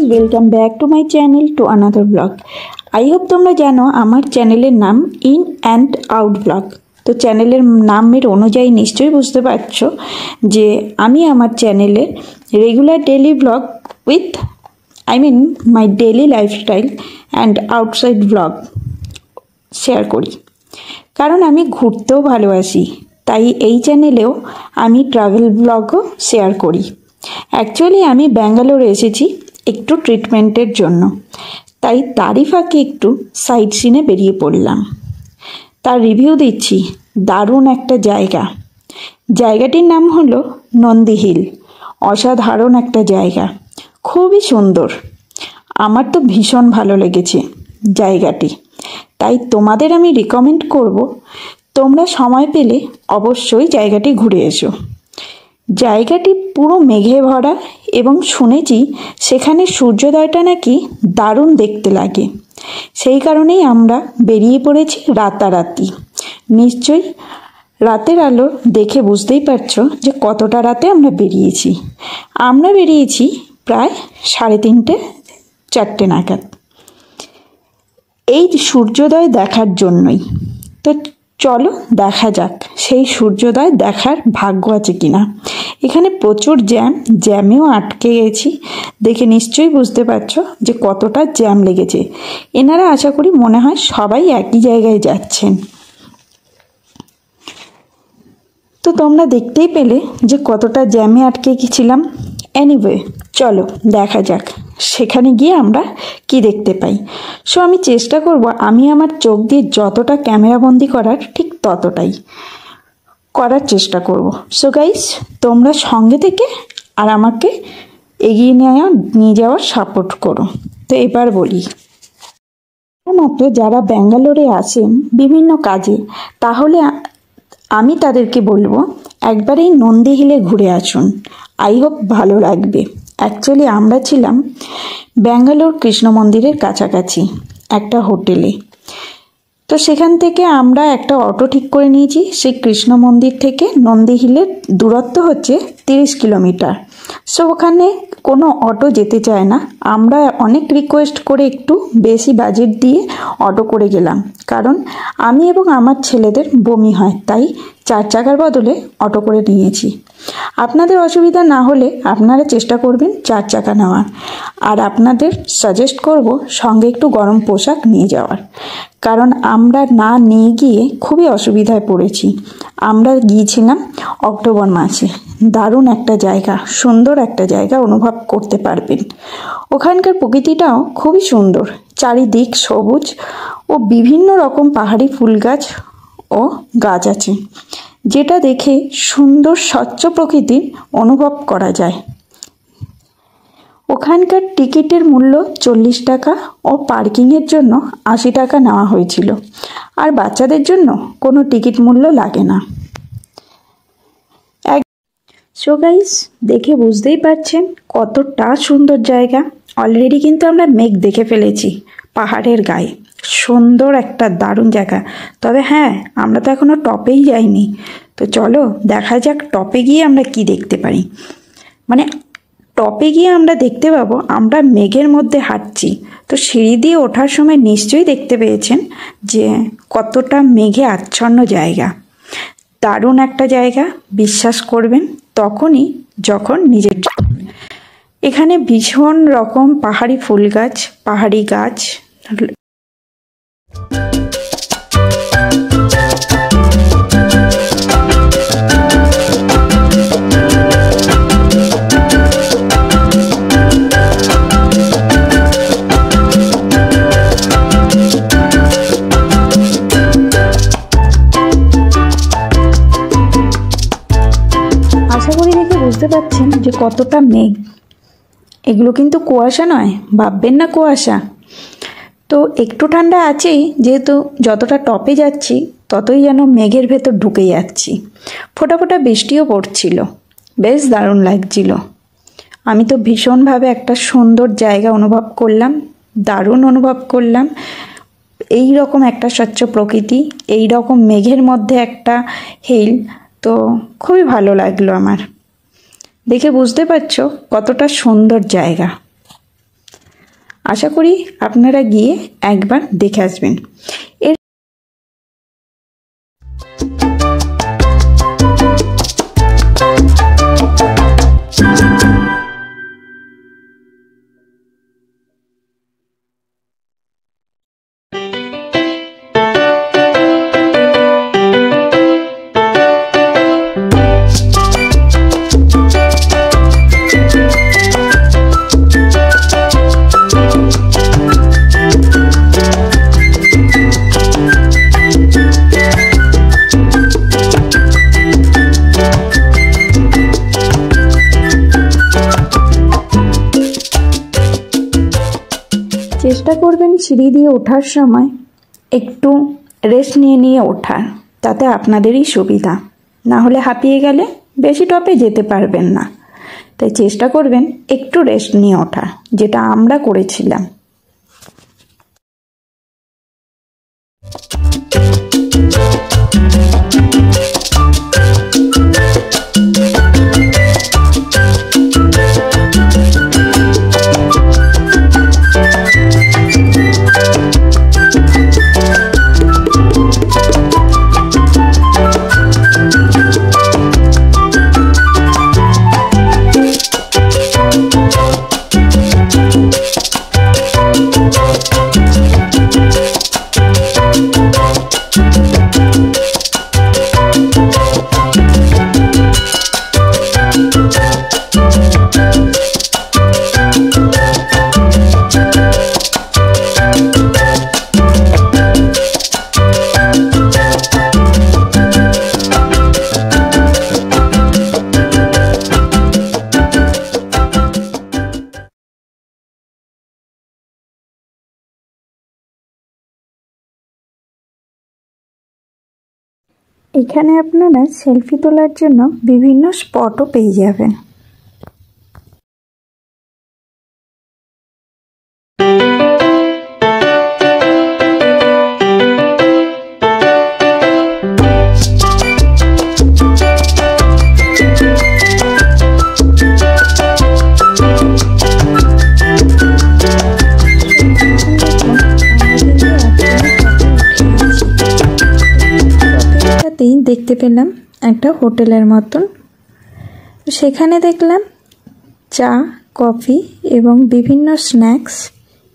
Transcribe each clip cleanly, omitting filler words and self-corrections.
Welcome back to my channel to another blog. I hope তোমরা জানো আমার চ্যানেলের নাম ইন অ্যান্ড আউট ব্লগ। তো চ্যানেলের নামের অনুযায়ী নিশ্চয়ই বুঝতে পারছো যে আমি আমার চ্যানেলের regular daily blog with my daily lifestyle and outside blog share করি। কারণ আমি ঘুরতেও ভালোবাসি, তাই এই চ্যানেলেও আমি ট্রাভেল ব্লগও শেয়ার করি। অ্যাকচুয়ালি আমি ব্যাঙ্গালোরে এসেছি একটু ট্রিটমেন্টের জন্য, তাই তারই ফাঁকে একটু সাইট সিনে বেরিয়ে পড়লাম। তার রিভিউ দিচ্ছি। দারুণ একটা জায়গা। জায়গাটির নাম হলো নন্দী হিল। অসাধারণ একটা জায়গা, খুবই সুন্দর। আমার তো ভীষণ ভালো লেগেছে জায়গাটি, তাই তোমাদের আমি রিকমেন্ড করব তোমরা সময় পেলে অবশ্যই জায়গাটি ঘুরে এসো। জায়গাটি পুরো মেঘে ভরা এবং শুনেছি সেখানে সূর্যোদয়টা নাকি দারুণ দেখতে লাগে। সেই কারণেই আমরা বেরিয়ে পড়েছি রাতারাতি। নিশ্চয়ই রাতের আলো দেখে বুঝতেই পারছো যে কতটা রাতে আমরা বেরিয়েছি। আমরা বেরিয়েছি প্রায় 3:30 4টে নাগাদ, এই সূর্যোদয় দেখার জন্যই। তো চলো দেখা যাক সেই সূর্যোদয় দেখার ভাগ্য আছে কিনা। এখানে প্রচুর জ্যামেও আটকে গেছি। দেখে নিশ্চয়ই বুঝতে পারছো যে কতটা জ্যাম লেগেছে। এনারা আশা করি মনে হয় সবাই একই জায়গায় যাচ্ছেন। তো তোমরা দেখতেই পেলে যে কতটা জ্যামে আটকে গেছিলাম। এনিওয়ে চলো দেখা যাক সেখানে গিয়ে আমরা কি দেখতে পাই। সো আমি চেষ্টা করব আমি আমার চোখ দিয়ে যতটা ক্যামেরাবন্দি করার ঠিক ততটাই করার চেষ্টা করব। সো গাইস তোমরা সঙ্গে থেকে আর আমাকে এগিয়ে নিয়ে যাওয়ার সাপোর্ট করো। তো এবার বলি, মাত্র যারা ব্যাঙ্গালোরে আসেন বিভিন্ন কাজে, তাহলে আমি তাদেরকে বলবো একবার এই নন্দী হিলে ঘুরে আসুন। আই হোপ ভালো লাগবে। অ্যাকচুয়ালি আমরা ছিলাম ব্যাঙ্গালোর কৃষ্ণ মন্দিরের কাছাকাছি একটা হোটেলে। তো সেখান থেকে আমরা একটা অটো ঠিক করে নিয়েছি। সেই কৃষ্ণ মন্দির থেকে নন্দী হিলের দূরত্ব হচ্ছে 30 কিলোমিটার। সো ওখানে কোনো অটো যেতে চায় না। আমরা অনেক রিকোয়েস্ট করে একটু বেশি বাজেট দিয়ে অটো করে গেলাম, কারণ আমি এবং আমার ছেলেদের বমি হয়, তাই 4 চাকার বদলে অটো করে নিয়েছি। আপনাদের অসুবিধা না হলে আপনারা চেষ্টা করবেন 4 চাকা নেওয়ার। আর আপনাদের সাজেস্ট করব সঙ্গে একটু গরম পোশাক নিয়ে যাওয়ার, কারণ আমরা না নিয়ে গিয়ে খুবই অসুবিধায় পড়েছি। আমরা গিয়েছিলাম অক্টোবর মাসে। দারুণ একটা জায়গা, সুন্দর একটা জায়গা অনুভব করতে পারবেন। ওখানকার প্রকৃতিটাও খুবই সুন্দর। চারিদিক সবুজ ও বিভিন্ন রকম পাহাড়ি ফুল গাছ ও গাছ আছে, যেটা দেখে সুন্দর স্বচ্ছ প্রকৃতির অনুভব করা যায়। ওখানকার টিকিটের মূল্য 40 টাকা ও পার্কিংয়ের জন্য 80 টাকা নেওয়া হয়েছিল। আর বাচ্চাদের জন্য কোনো টিকিট মূল্য লাগে না। সো গাইস দেখে বুঝতেই পারছেন কতটা সুন্দর জায়গা। অলরেডি কিন্তু আমরা মেঘ দেখে ফেলেছি পাহাড়ের গায়ে। সুন্দর একটা দারুণ জায়গা। তবে হ্যাঁ, আমরা তো এখনও টপেই যাইনি। তো চলো দেখা যাক টপে গিয়ে আমরা কি দেখতে পারি। মানে টপে গিয়ে আমরা দেখতে পাবো আমরা মেঘের মধ্যে হাঁটছি। তো সিঁড়ি দিয়ে ওঠার সময় নিশ্চয়ই দেখতে পেয়েছেন যে কতটা মেঘে আচ্ছন্ন জায়গা। দারুণ একটা জায়গা, বিশ্বাস করবেন তখনই যখন নিজের। এখানে ভীষণ রকম পাহাড়ি ফুল গাছ, পাহাড়ি গাছ। আশা করি দেখে বুঝতে পারছেন যে কতটা মেঘ। এগুলো কিন্তু কুয়াশা নয়, ভাববেন না কুয়াশা। তো একটু ঠান্ডা আছেই, যেহেতু যতটা টপে যাচ্ছি ততই যেন মেঘের ভেতর ঢুকে যাচ্ছি। ফোঁটা ফোঁটা বৃষ্টিও পড়ছিল, বেশ দারুণ লাগছিল। আমি তো ভীষণভাবে একটা সুন্দর জায়গা অনুভব করলাম, দারুণ অনুভব করলাম। এই রকম একটা স্বচ্ছ প্রকৃতি, এই রকম মেঘের মধ্যে একটা হিল, তো খুবই ভালো লাগলো আমার। দেখে বুঝতে পারছো কতটা সুন্দর জায়গা। আশা করি আপনারা গিয়ে একবার দেখে আসবেন। এর চেষ্টা করবেন সিঁড়ি দিয়ে ওঠার সময় একটু রেস্ট নিয়ে ওঠার, তাতে আপনাদেরই সুবিধা। না হলে হাঁপিয়ে গেলে বেশি টপে যেতে পারবেন না। তাই চেষ্টা করবেন একটু রেস্ট নিয়ে ওঠা, যেটা আমরা করেছিলাম। এখানে আপনারা সেলফি তোলার জন্য বিভিন্ন স্পটও পেয়ে যাবেন। দেখতে পেলাম একটা হোটেলের মতন, সেখানে দেখলাম চা, কফি এবং বিভিন্ন স্ন্যাক্স,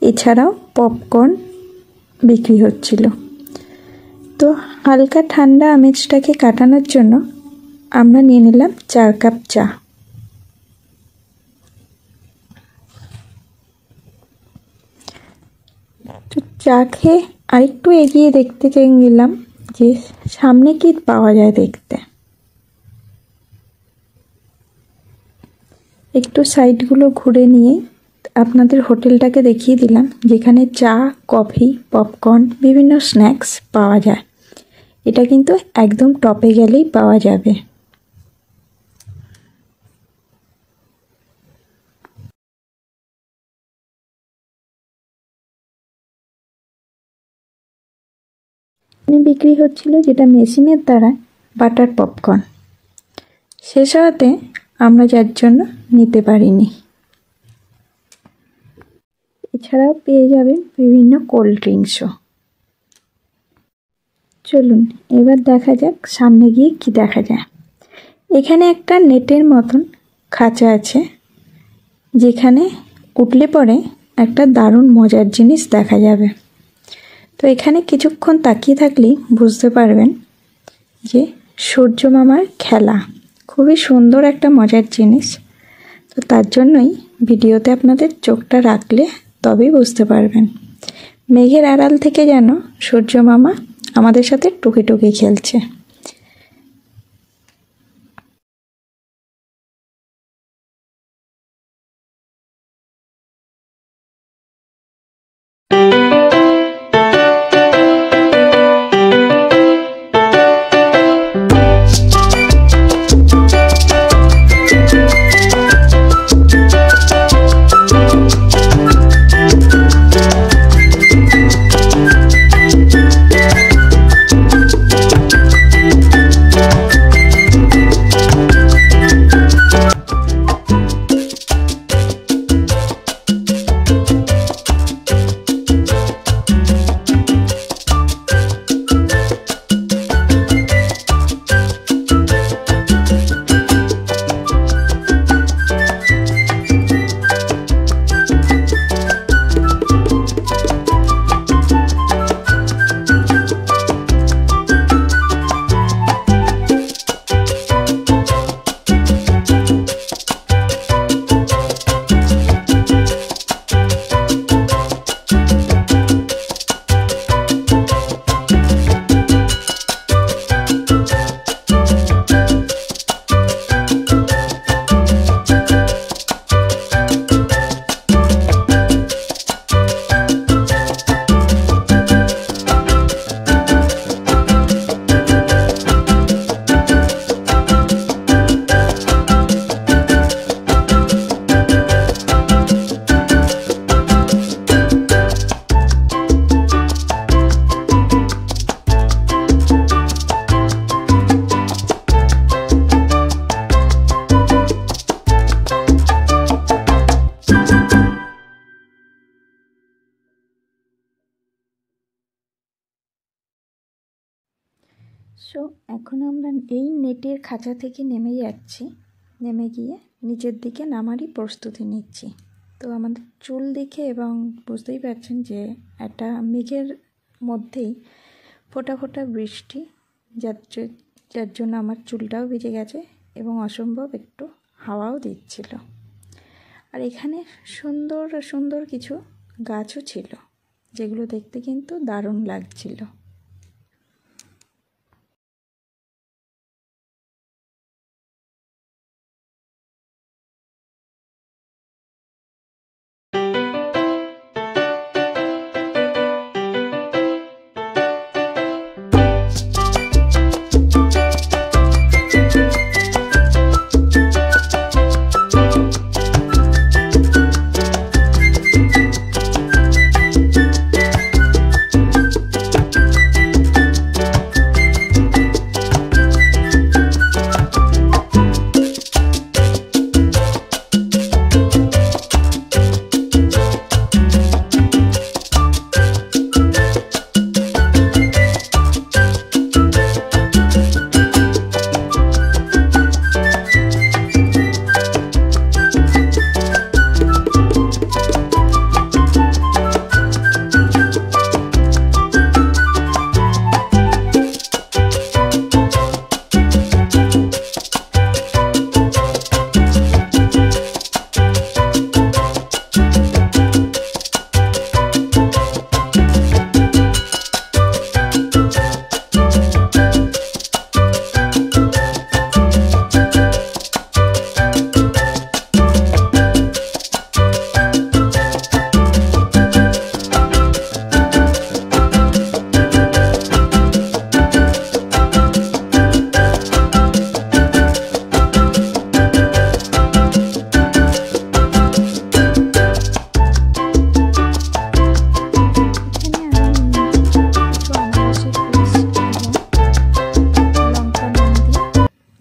এছাড়াও পপকর্ন বিক্রি হচ্ছিল। তো হালকা ঠান্ডা আমেজটাকে কাটানোর জন্য আমরা নিয়ে নিলাম 4 কাপ চা। তো চা খেয়ে আরেকটু এগিয়ে দেখতে গেলাম যে সামনে কি পাওয়া যায় দেখতে। একটু সাইডগুলো ঘুরে নিয়ে আপনাদের হোটেলটাকে দেখিয়ে দিলাম, যেখানে চা, কফি, পপকর্ন, বিভিন্ন স্ন্যাক্স পাওয়া যায়। এটা কিন্তু একদম টপে গেলেই পাওয়া যাবে। বিক্রি হচ্ছিল যেটা মেশিনের দ্বারা বাটার পপকর্ন। শেষ হওয়াতে আমরা যার জন্য নিতে পারিনি। এছাড়াও পেয়ে যাবেন বিভিন্ন কোল্ড ড্রিঙ্কসও। চলুন এবার দেখা যাক সামনে গিয়ে কি দেখা যায়। এখানে একটা নেটের মতন খাঁচা আছে, যেখানে উঠলে পরে একটা দারুণ মজার জিনিস দেখা যাবে। তো এখানে কিছুক্ষণ তাকিয়ে থাকলেই বুঝতে পারবেন যে সূর্য মামার খেলা, খুবই সুন্দর একটা মজার জিনিস। তো তার জন্যই ভিডিওতে আপনাদের চোখটা রাখলে তবেই বুঝতে পারবেন। মেঘের আড়াল থেকে যেন সূর্য মামা আমাদের সাথে টুকি টুকি খেলছে। সো এখন আমরা এই নেটের খাঁচা থেকে নেমে যাচ্ছি, নেমে গিয়ে নিচের দিকে নামারই প্রস্তুতি নিচ্ছি। তো আমাদের চুল দেখে এবং বুঝতেই পারছেন যে একটা মেঘের মধ্যেই ফোঁটা ফোঁটা বৃষ্টি, যার জন্য আমার চুলটাও ভিজে গেছে এবং অসম্ভব একটু হাওয়াও দিচ্ছিল। আর এখানে সুন্দর সুন্দর কিছু গাছও ছিল, যেগুলো দেখতে কিন্তু দারুণ লাগছিল।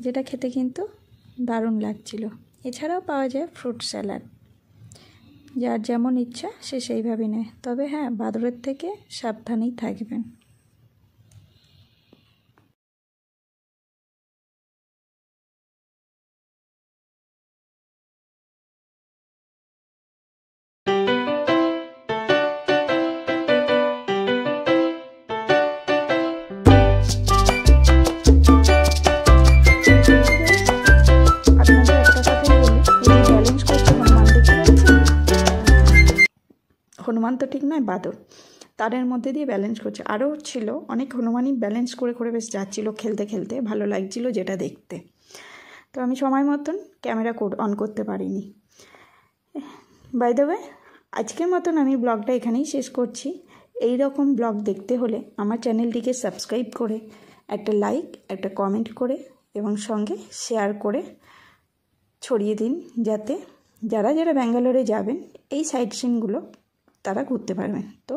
যেটা খেতে কিন্তু দারুণ লাগছিল। এছাড়াও পাওয়া যায় ফ্রুট স্যালাড, যার যেমন ইচ্ছা সে সেইভাবে নেয়, তবে হ্যাঁ, বাদরের থেকে সাবধানেই থাকবেন। হনুমান তো ঠিক নয়, বাদর তারের মধ্যে দিয়ে ব্যালেন্স করছে। আরও ছিল অনেক হনুমানই ব্যালেন্স করে করে বেশ যাচ্ছিল, খেলতে খেলতে ভালো লাগছিল যেটা দেখতে। তো আমি সময় মতন ক্যামেরা অন করতে পারিনি। বাই দ্য ওয়ে, আজকের মতন আমি ব্লগটা এখানেই শেষ করছি। এই রকম ব্লগ দেখতে হলে আমার চ্যানেলটিকে সাবস্ক্রাইব করে একটা লাইক, একটা কমেন্ট করে এবং সঙ্গে শেয়ার করে ছড়িয়ে দিন, যাতে যারা যারা ব্যাঙ্গালোরে যাবেন এই সাইট সিনগুলো তারা ঘুরতে পারবেন। তো